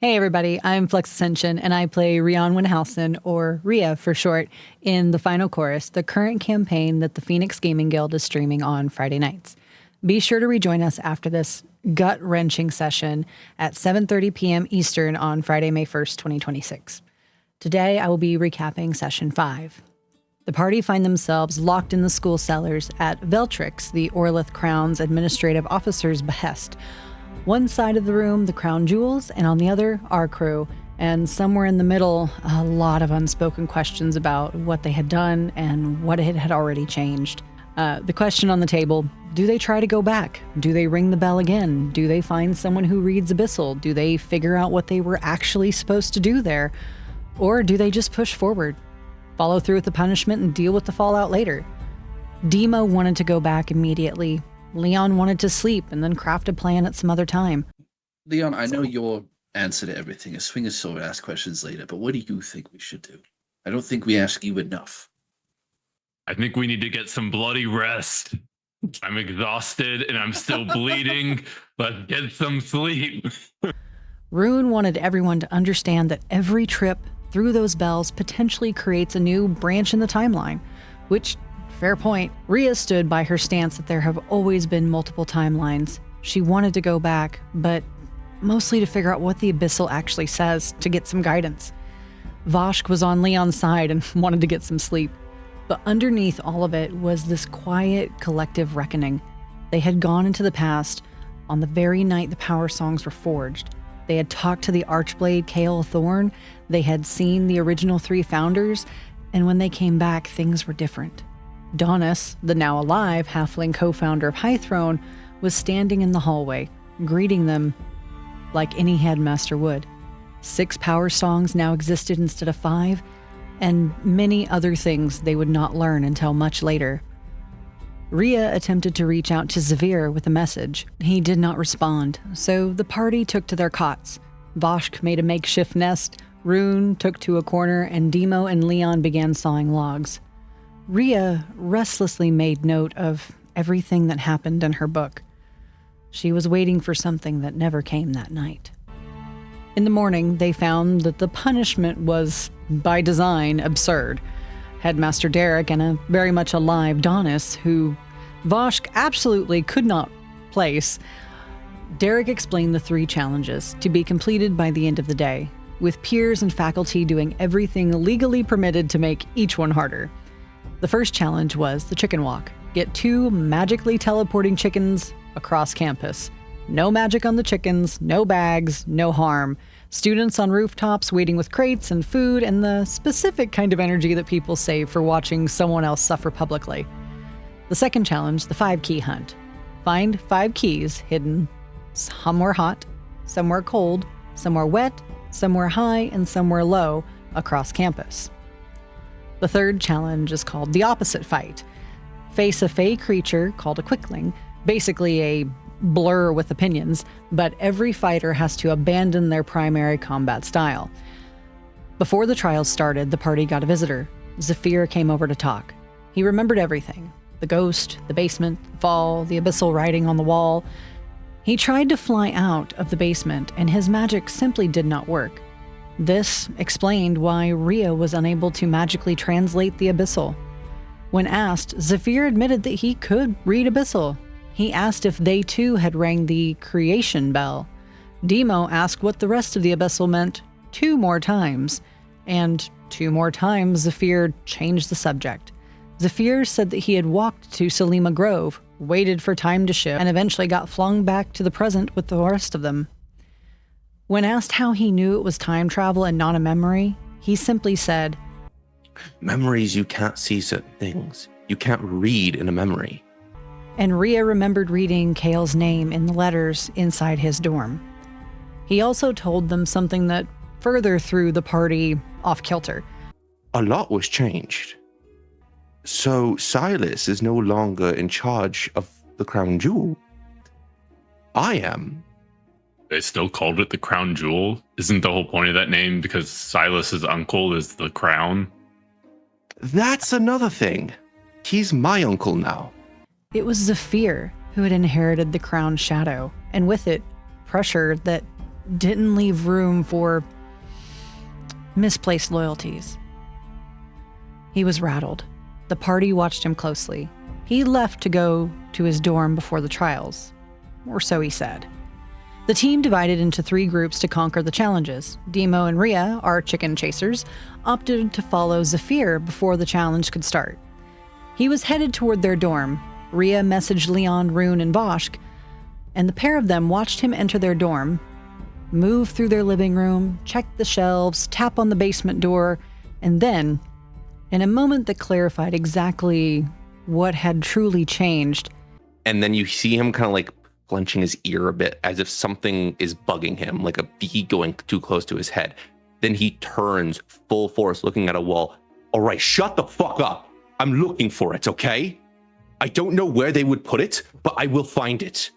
Hey everybody, I'm Flux Ascension, and I play Rhianwyn Halcyne, or Rhea for short, in The Final Chorus, the current campaign that the Phoenix Gaming Guild is streaming on Friday nights. Be sure to rejoin us after this gut-wrenching session at 7:30 p.m. Eastern on Friday, May 1st, 2026. Today, I will be recapping Session 5. The party find themselves locked in the school cellars at Veltrix, the Orlith Crown's administrative officer's behest. One side of the room, the crown jewels, and on the other, our crew. And somewhere in the middle, a lot of unspoken questions about what they had done and what it had already changed. The question on the table, do they try to go back? Do they ring the bell again? Do they find someone who reads Abyssal? Do they figure out what they were actually supposed to do there? Or do they just push forward, follow through with the punishment, and deal with the fallout later? Demo wanted to go back immediately. Leon wanted to sleep and then craft a plan at some other time. Leon, I know your answer to everything is swing a sword, ask questions later, but what do you think we should do? I don't think we ask you enough. I think we need to get some bloody rest. I'm exhausted and I'm still bleeding. Let's get some sleep. Rune wanted everyone to understand that every trip through those bells potentially creates a new branch in the timeline, which, fair point. Rhea stood by her stance that there have always been multiple timelines. She wanted to go back, but mostly to figure out what the Abyssal actually says to get some guidance. Voshk was on Leon's side and wanted to get some sleep. But underneath all of it was this quiet, collective reckoning. They had gone into the past on the very night the power songs were forged. They had talked to the Archblade Kael Thorn. They had seen the original 3 founders. And when they came back, things were different. Donis, the now alive halfling co-founder of High Throne, was standing in the hallway, greeting them like any headmaster would. 6 power songs now existed instead of 5, and many other things they would not learn until much later. Rhea attempted to reach out to Zephyr with a message. He did not respond, so the party took to their cots. Voshk made a makeshift nest, Rune took to a corner, and Demo and Leon began sawing logs. Rhea restlessly made note of everything that happened in her book. She was waiting for something that never came that night. In the morning, they found that the punishment was, by design, absurd. Headmaster Derek and a very much alive Donis, who Voshk absolutely could not place. Derek explained the 3 challenges to be completed by the end of the day, with peers and faculty doing everything legally permitted to make each one harder. The first challenge was the chicken walk. Get 2 magically teleporting chickens across campus. No magic on the chickens, no bags, no harm. Students on rooftops waiting with crates and food and the specific kind of energy that people save for watching someone else suffer publicly. The second challenge, the 5-key hunt. Find 5 keys hidden somewhere hot, somewhere cold, somewhere wet, somewhere high, and somewhere low across campus. The third challenge is called the opposite fight. Face a fey creature called a quickling, basically a blur with opinions, but every fighter has to abandon their primary combat style. Before the trials started, the party got a visitor. Zephyr came over to talk. He remembered everything. The ghost, the basement, the fall, the abyssal writing on the wall. He tried to fly out of the basement, and his magic simply did not work. This explained why Rhea was unable to magically translate the Abyssal. When asked, Zephyr admitted that he could read Abyssal. He asked if they too had rang the creation bell. Demo asked what the rest of the Abyssal meant 2 more times. And 2 more times, Zephyr changed the subject. Zephyr said that he had walked to Selima Grove, waited for time to shift, and eventually got flung back to the present with the rest of them. When asked how he knew it was time travel and not a memory, he simply said, "Memories, you can't see certain things. You can't read in a memory." And Rhea remembered reading Kael's name in the letters inside his dorm. He also told them something that further threw the party off kilter. A lot was changed. So Silas is no longer in charge of the crown jewel. I am. They still called it the crown jewel? Isn't the whole point of that name because Silas's uncle is the crown? That's another thing. He's my uncle now. It was Zephyr who had inherited the crown's shadow, and with it, pressure that didn't leave room for misplaced loyalties. He was rattled. The party watched him closely. He left to go to his dorm before the trials, or so he said. The team divided into 3 groups to conquer the challenges. Demo and Rhea, our chicken chasers, opted to follow Zephyr before the challenge could start. He was headed toward their dorm. Rhea messaged Leon, Rune, and Voshk, and the pair of them watched him enter their dorm, move through their living room, check the shelves, tap on the basement door, and then, in a moment that clarified exactly what had truly changed. And then you see him kind of like clenching his ear a bit as if something is bugging him, like a bee going too close to his head. Then he turns full force looking at a wall. All right, shut the fuck up. I'm looking for it, okay? I don't know where they would put it, but I will find it.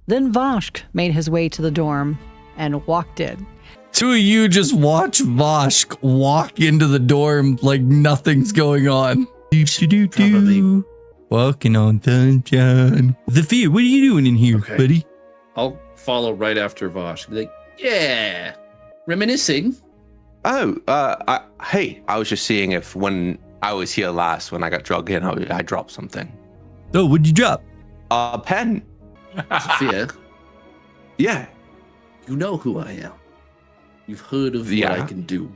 Then Voshk made his way to the dorm and walked in. 2 of you just watch Voshk walk into the dorm like nothing's going on. Probably. Walking on sunshine. Zephyr, what are you doing in here, Okay. buddy? I'll follow right after Vosh. Be like, yeah, reminiscing. Oh, hey, I was just seeing if when I was here last, when I got drugged in, I dropped something. Oh, what'd you drop? A pen. Sophia, Yeah. you know who I am. You've heard of what Yeah. I can do.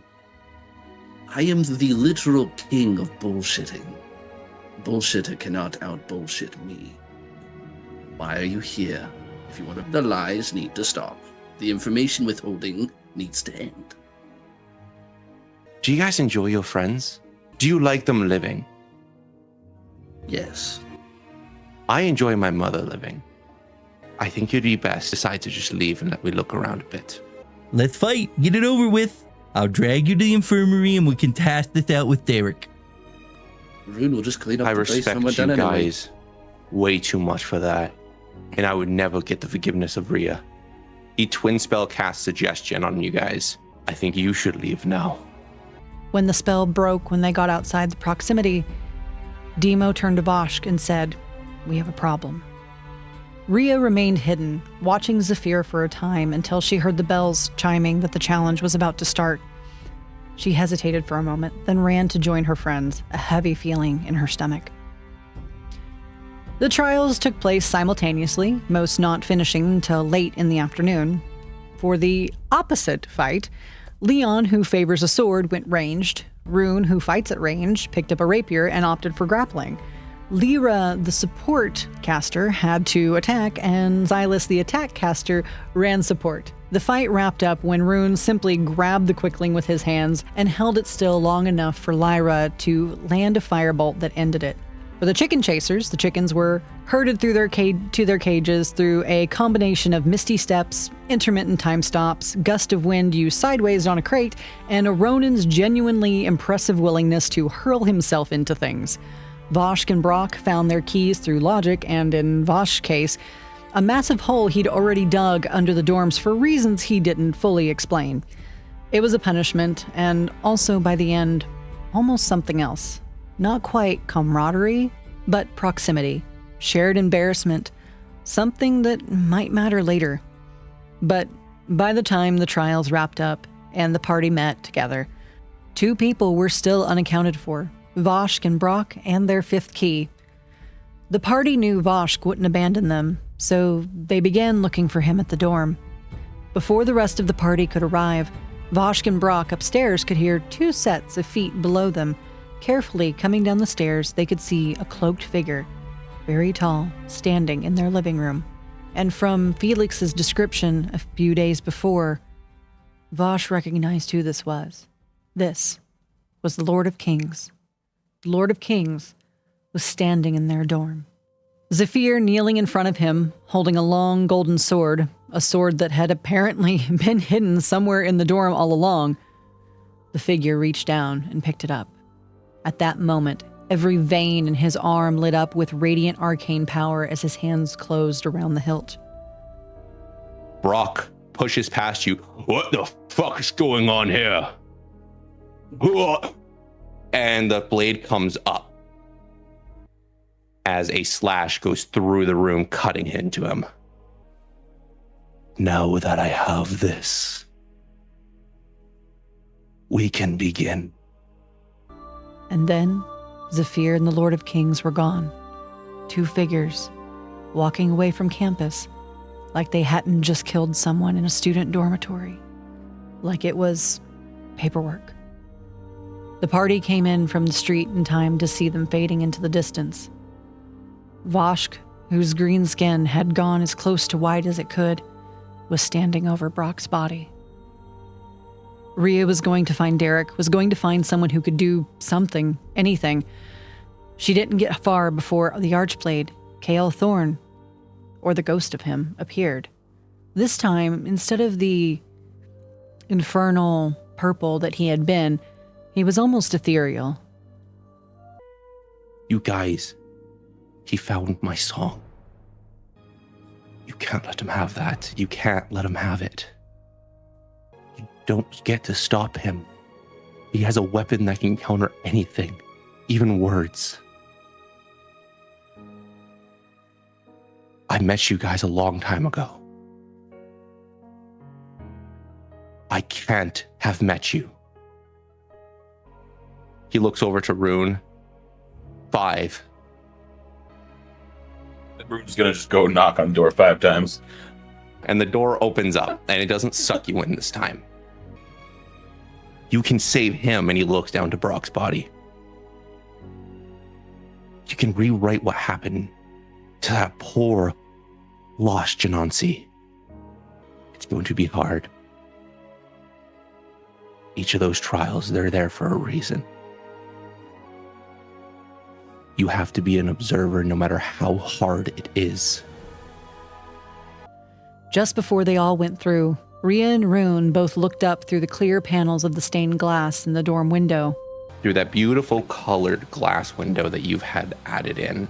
I am the literal king of bullshitting. Bullshitter cannot out-bullshit me. Why are you here? If you want to, the lies need to stop. The information withholding needs to end. Do you guys enjoy your friends? Do you like them living? Yes. I enjoy my mother living. I think you'd be best decide to just leave and let me look around a bit. Let's fight. Get it over with. I'll drag you to the infirmary and we can task this out with Derek. Rune will just clean up I the place respect when we're you done anyway. guys way too much for that. And I would never get the forgiveness of Rhea. He twin spell cast suggestion on you guys. I think you should leave now. When the spell broke when they got outside the proximity, Demo turned to Voshk and said, "We have a problem." Rhea remained hidden, watching Zephyr for a time until she heard the bells chiming that the challenge was about to start. She hesitated for a moment, then ran to join her friends, a heavy feeling in her stomach. The trials took place simultaneously, most not finishing until late in the afternoon. For the opposite fight, Leon, who favors a sword, went ranged. Rune, who fights at range, picked up a rapier and opted for grappling. Lyra, the support caster, had to attack, and Xylus, the attack caster, ran support. The fight wrapped up when Rune simply grabbed the quickling with his hands and held it still long enough for Lyra to land a firebolt that ended it. For the chicken chasers, the chickens were herded through their cages through a combination of misty steps, intermittent time stops, gust of wind used sideways on a crate, and a Ronin's genuinely impressive willingness to hurl himself into things. Voshk and Brock found their keys through logic, and in Vosh's case, a massive hole he'd already dug under the dorms for reasons he didn't fully explain. It was a punishment, and also by the end, almost something else. Not quite camaraderie, but proximity, shared embarrassment, something that might matter later. But by the time the trials wrapped up and the party met together, 2 people were still unaccounted for, Voshk and Brock and their 5th key. The party knew Voshk wouldn't abandon them, so they began looking for him at the dorm. Before the rest of the party could arrive, Voshk and Brock upstairs could hear 2 sets of feet below them. Carefully coming down the stairs, they could see a cloaked figure, very tall, standing in their living room. And from Felix's description a few days before, Vosh recognized who this was. This was the Lord of Kings. The Lord of Kings was standing in their dorm. Zephyr kneeling in front of him, holding a long golden sword, a sword that had apparently been hidden somewhere in the dorm all along. The figure reached down and picked it up. At that moment, every vein in his arm lit up with radiant arcane power as his hands closed around the hilt. Brock pushes past you. What the fuck is going on here? And the blade comes up as a slash goes through the room, cutting into him. Now that I have this, we can begin. And then Zephyr and the Lord of Kings were gone. 2 figures walking away from campus like they hadn't just killed someone in a student dormitory, like it was paperwork. The party came in from the street in time to see them fading into the distance. Voshk, whose green skin had gone as close to white as it could, was standing over Brock's body. Rhea was going to find Derek, was going to find someone who could do something, anything. She didn't get far before the Archblade, Kael Thorn, or the ghost of him, appeared. This time, instead of the infernal purple that he had been, he was almost ethereal. You guys, he found my song. You can't let him have that. You can't let him have it. You don't get to stop him. He has a weapon that can counter anything, even words. I met you guys a long time ago. I can't have met you. He looks over to Rune. 5. Rune's gonna just go knock on the door 5 times. And the door opens up, and it doesn't suck you in this time. You can save him, and he looks down to Brock's body. You can rewrite what happened to that poor, lost Janansi. It's going to be hard. Each of those trials, they're there for a reason. You have to be an observer no matter how hard it is. Just before they all went through, Rhea and Rune both looked up through the clear panels of the stained glass in the dorm window. Through that beautiful colored glass window that you've had added in.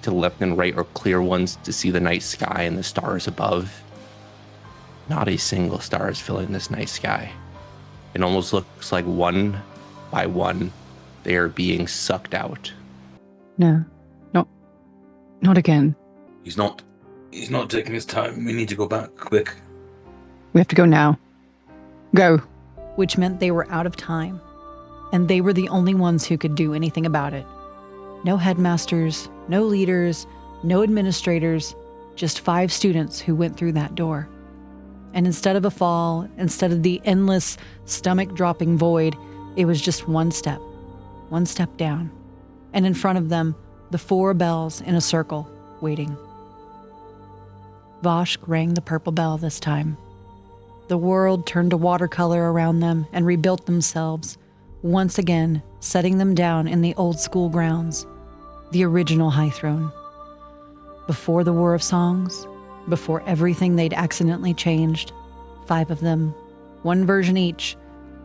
To the left and right are clear ones to see the night sky and the stars above. Not a single star is filling this night sky. It almost looks like one by one, they are being sucked out. No, not again. He's not taking his time. We need to go back quick. We have to go now. Go. Which meant they were out of time, and they were the only ones who could do anything about it. No headmasters, no leaders, no administrators, just 5 students who went through that door. And instead of a fall, instead of the endless stomach-dropping void, it was just one step down. And in front of them, the 4 bells in a circle, waiting. Voshk rang the purple bell this time. The world turned to watercolor around them and rebuilt themselves, once again setting them down in the old school grounds, the original High Throne. Before the War of Songs, before everything they'd accidentally changed, 5 of them, 1 version each,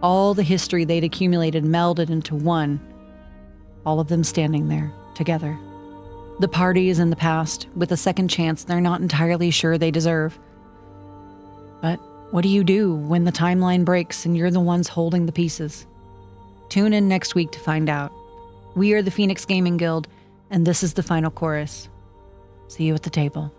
all the history they'd accumulated melded into one, all of them standing there, together. The party is in the past, with a second chance they're not entirely sure they deserve. But what do you do when the timeline breaks and you're the ones holding the pieces? Tune in next week to find out. We are the Phoenix Gaming Guild, and this is the final chorus. See you at the table.